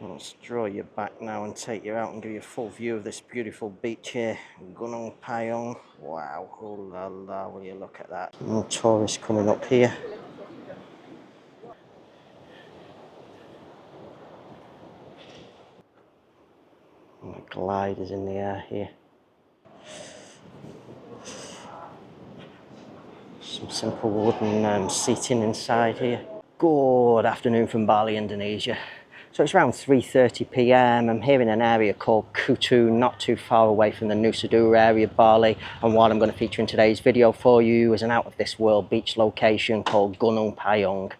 Let's draw you back now and take you out and give you a full view of this beautiful beach here, Gunung Payung. Wow, oh la la, will you look at that. More tourists coming up here. And the gliders in the air here. Some simple wooden seating inside here. Good afternoon from Bali, Indonesia. So it's around 3:30 p.m. I'm here in an area called Kutuh, not too far away from the Nusa Dua area of Bali. And what I'm going to feature in today's video for you is an out-of-this-world beach location called Gunung Payung.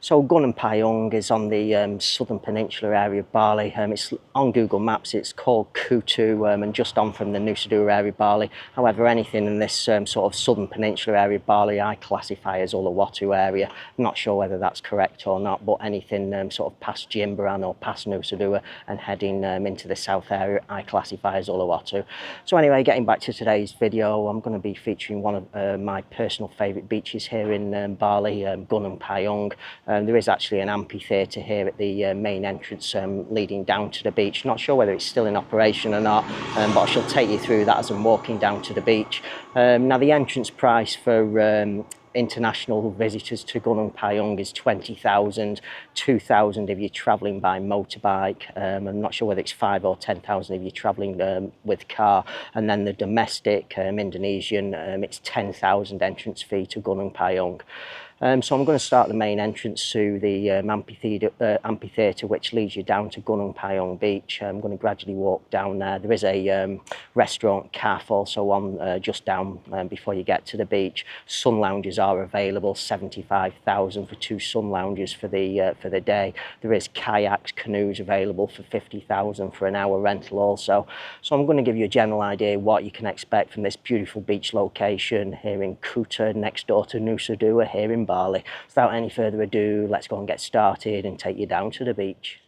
So Gunung Payung is on the southern peninsula area of Bali. It's on Google Maps, it's called Kutuh and just on from the Nusa Dua area of Bali. However, anything in this sort of southern peninsula area of Bali I classify as Uluwatu area. I'm not sure whether that's correct or not, but anything sort of past Jimbaran or past Nusa Dua and heading into the south area I classify as Uluwatu. So anyway, getting back to today's video, I'm going to be featuring one of my personal favourite beaches here in Bali, Gunung Payung. There is actually an amphitheatre here at the main entrance leading down to the beach. Not sure whether it's still in operation or not, but I shall take you through that as I'm walking down to the beach. Now the entrance price for international visitors to Gunung Payung is 20,000, 2,000 if you're travelling by motorbike. I'm not sure whether it's 5 or 10,000 if you're travelling with car, and then the domestic Indonesian, it's 10,000 entrance fee to Gunung Payung. So I'm going to start the main entrance to the amphitheatre, which leads you down to Gunung Payung Beach. I'm going to gradually walk down there. There is a restaurant cafe also on just down before you get to the beach. Sun lounges are available, 75,000 for 2 sun lounges for the day. There is kayaks, canoes available for 50,000 for an hour rental also. So I'm going to give you a general idea what you can expect from this beautiful beach location here in Kuta, next door to Nusa Dua here in Bali. Without any further ado, let's go and get started and take you down to the beach.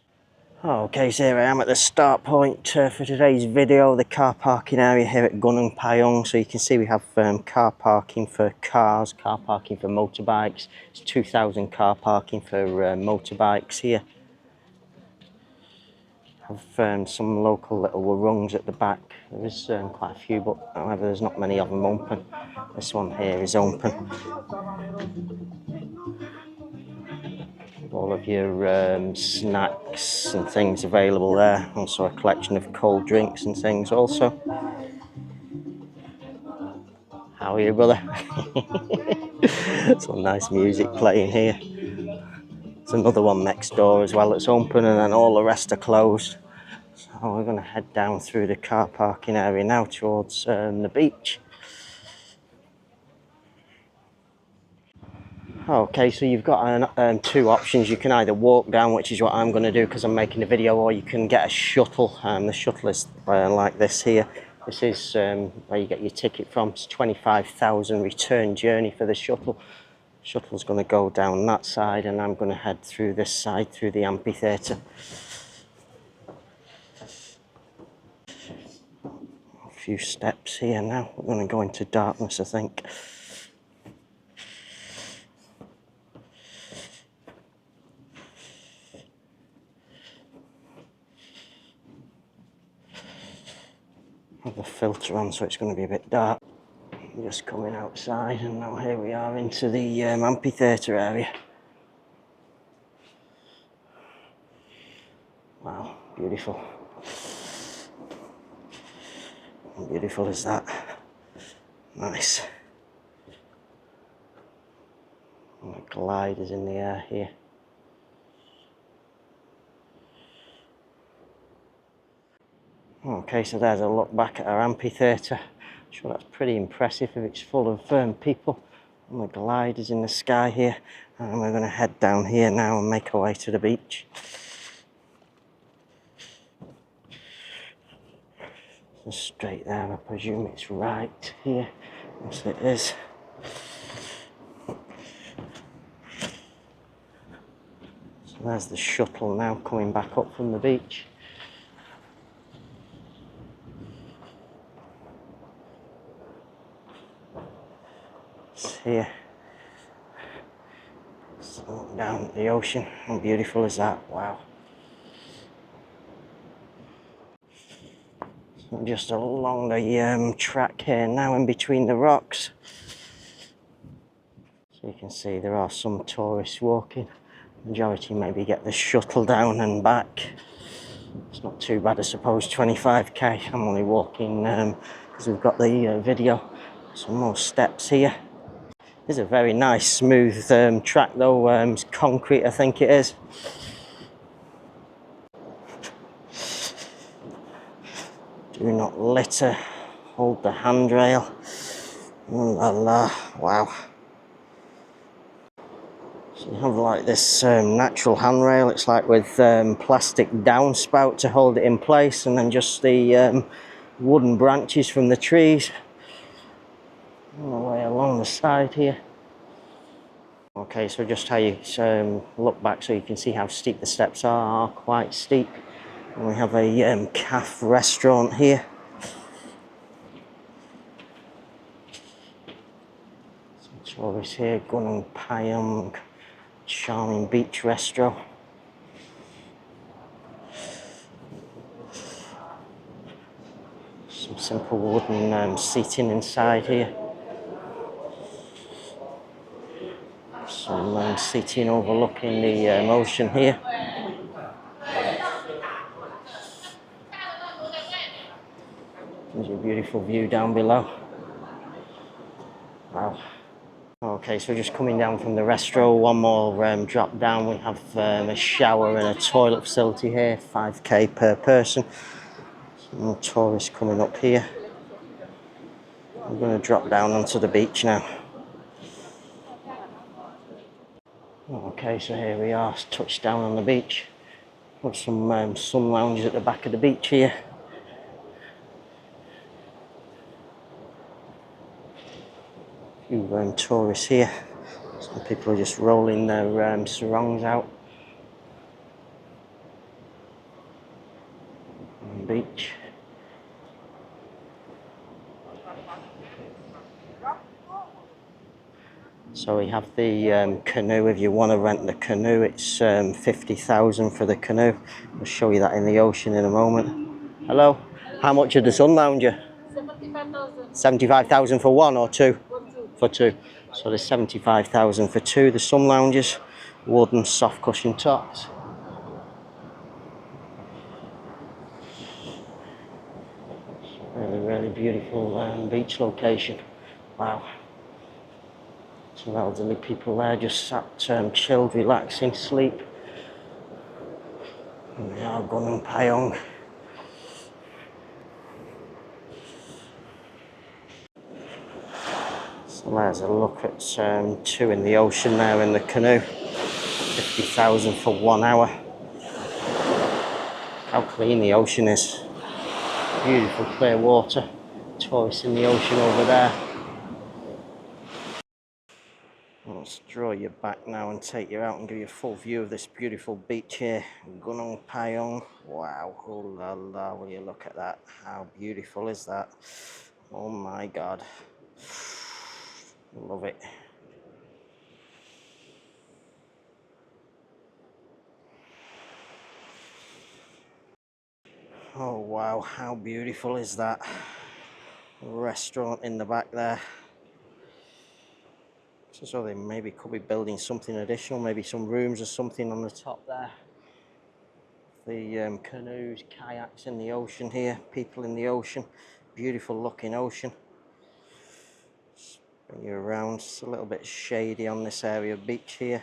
Okay, so here I am at the start point for today's video, the car parking area here at Gunung Payung. So you can see we have car parking for cars, car parking for motorbikes. It's 2,000 car parking for motorbikes here. Have some local little warungs at the back. There is quite a few, but however there's not many of them open. This one here is open. All of your snacks and things available there. Also a collection of cold drinks and things also. How are you, brother? Some nice music playing here. There's another one next door as well that's open, and then all the rest are closed. So we're going to head down through the car parking area now towards the beach. Okay, so you've got two options. You can either walk down, which is what I'm going to do because I'm making a video, or you can get a shuttle. The shuttle is like this here. This is where you get your ticket from. It's 25,000 return journey for the shuttle. Shuttle's going to go down that side, and I'm going to head through this side, through the amphitheatre. A few steps here now. We're going to go into darkness, I think. Have the filter on, so it's going to be a bit dark. Just coming outside, and now here we are into the amphitheatre area. Wow, beautiful. How beautiful is that? Nice. And the gliders in the air here. Okay, so there's a look back at our amphitheatre. I'm sure that's pretty impressive if it's full of people. And the gliders in the sky here. And we're going to head down here now and make our way to the beach. So straight there, I presume it's right here. Yes, it is. So there's the shuttle now coming back up from the beach. It's here. Let's look down at the ocean. How beautiful is that? Wow. I'm just along the track here now in between the rocks. So you can see there are some tourists walking. Majority maybe get the shuttle down and back. It's not too bad, I suppose, 25k. I'm only walking because we've got the video. Some more steps here. This is a very nice smooth track though, it's concrete I think it is. Do not litter, hold the handrail. Oh la la, wow. So you have like this natural handrail, it's like with plastic downspout to hold it in place, and then just the wooden branches from the trees all the way along the side here. Okay, so just how you look back so you can see how steep the steps are quite steep. And we have a cafe restaurant here. Some tourists here, Gunung Payung, charming beach restaurant. Some simple wooden seating inside here. Some seating overlooking the ocean here. There's a beautiful view down below. Wow. Okay, so just coming down from the restaurant, one more drop down. We have a shower and a toilet facility here, 5k per person. Some more tourists coming up here. I'm going to drop down onto the beach now. Okay, so here we are, touched down on the beach. Got some sun lounges at the back of the beach here. A few tourists here. Some people are just rolling their sarongs out on the beach. So we have the canoe. If you want to rent the canoe, it's 50,000 for the canoe. I'll show you that in the ocean in a moment. Hello. How much are the sun lounger? 75,000. 75,000 for one or two? For two. So there's 75,000 for two. The sun loungers, wooden soft cushion tops. Really, really beautiful beach location. Wow. Some elderly people there just sat chilled, relaxing, sleep. And we are Gunung Payung. So there's a look at two in the ocean there in the canoe. 50,000 for 1 hour. How clean the ocean is. Beautiful clear water. Tourists in the ocean over there. Let's draw you back now and take you out and give you a full view of this beautiful beach here, Gunung Payung. Wow, oh la la, will you look at that? How beautiful is that? Oh my God. Love it. Oh wow, how beautiful is that? Restaurant in the back there. So they maybe could be building something additional, maybe some rooms or something on the top there. The canoes, kayaks in the ocean here, people in the ocean. Beautiful looking ocean. Just bring you around, it's a little bit shady on this area of beach here.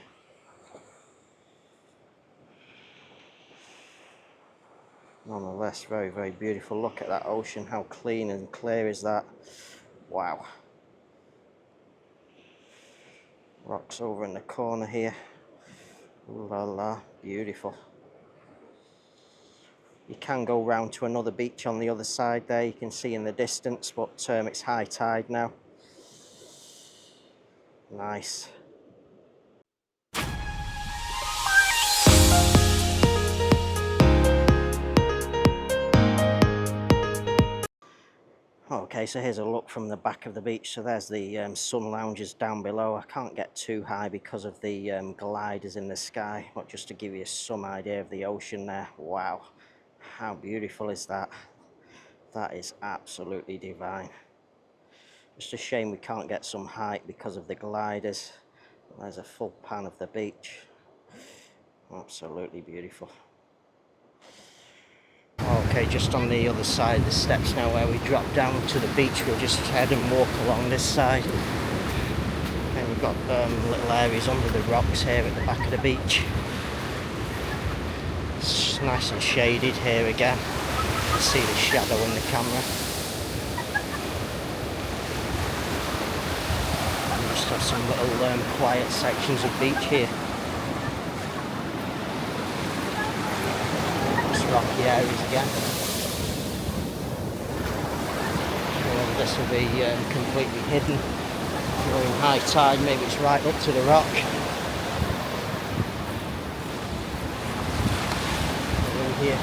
Nonetheless, very, very beautiful. Look at that ocean, how clean and clear is that? Wow. Rocks over in the corner here. Ooh la la, beautiful. You can go round to another beach on the other side there, you can see in the distance, but it's high tide now. Nice. Okay, so here's a look from the back of the beach. So there's the sun lounges down below. I can't get too high because of the gliders in the sky, but just to give you some idea of the ocean there. Wow, how beautiful is that? That is absolutely divine. Just a shame we can't get some height because of the gliders. There's a full pan of the beach. Absolutely beautiful. Okay, just on the other side of the steps now where we drop down to the beach, we'll just head and walk along this side. And we've got little areas under the rocks here at the back of the beach. It's nice and shaded here again. You can see the shadow in the camera. And just have some little quiet sections of beach here. Rocky areas again. Well, this will be completely hidden. During high tide, maybe it's right up to the rock. In here,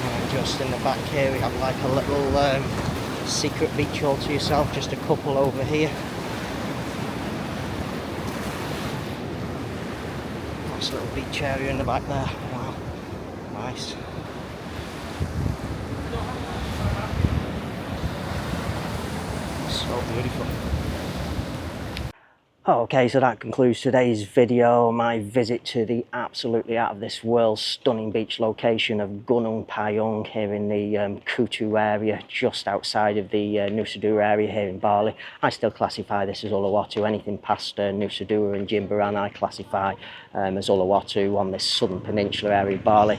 and just in the back here, we have like a little secret beach all to yourself. Just a couple over here. Nice little beach area in the back there. Wow. Nice. So beautiful. Okay, so that concludes today's video, my visit to the absolutely out of this world stunning beach location of Gunung Payung here in the Kutuh area, just outside of the Nusa Dua area here in Bali. I still classify this as Uluwatu. Anything past Nusa Dua and Jimbaran I classify as Uluwatu on this southern peninsula area of Bali.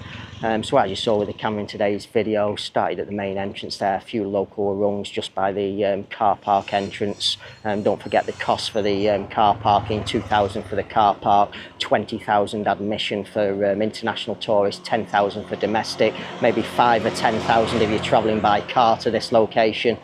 So as you saw with the camera in today's video, started at the main entrance there, a few local rungs just by the car park entrance. Don't forget the cost for the car parking, 2,000 for the car park, 20,000 admission for international tourists, 10,000 for domestic, maybe 5 or 10,000 if you're travelling by car to this location.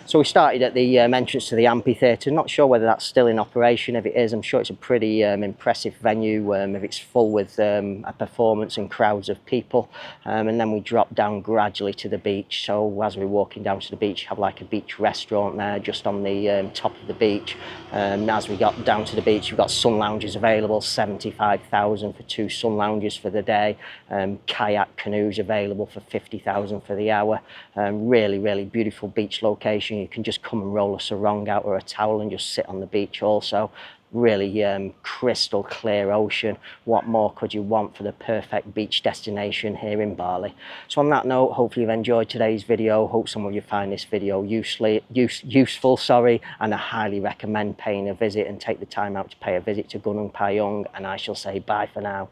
So we started at the entrance to the amphitheatre. Not sure whether that's still in operation. If it is, I'm sure it's a pretty impressive venue if it's full with a performance and crowds of people. And then we drop down gradually to the beach. So as we're walking down to the beach, have like a beach restaurant there just on the top of the beach. As we got down to the beach, we've got sun lounges available, 75,000 for 2 sun lounges for the day. Kayak canoes available for 50,000 for the hour. Really, really beautiful beach location. You can just come and roll a sarong out or a towel and just sit on the beach also. Really crystal clear ocean. What more could you want for the perfect beach destination here in Bali? So on that note, hopefully you've enjoyed today's video. Hope some of you find this video useful, and I highly recommend paying a visit and take the time out to pay a visit to Gunung Payung, and I shall say bye for now.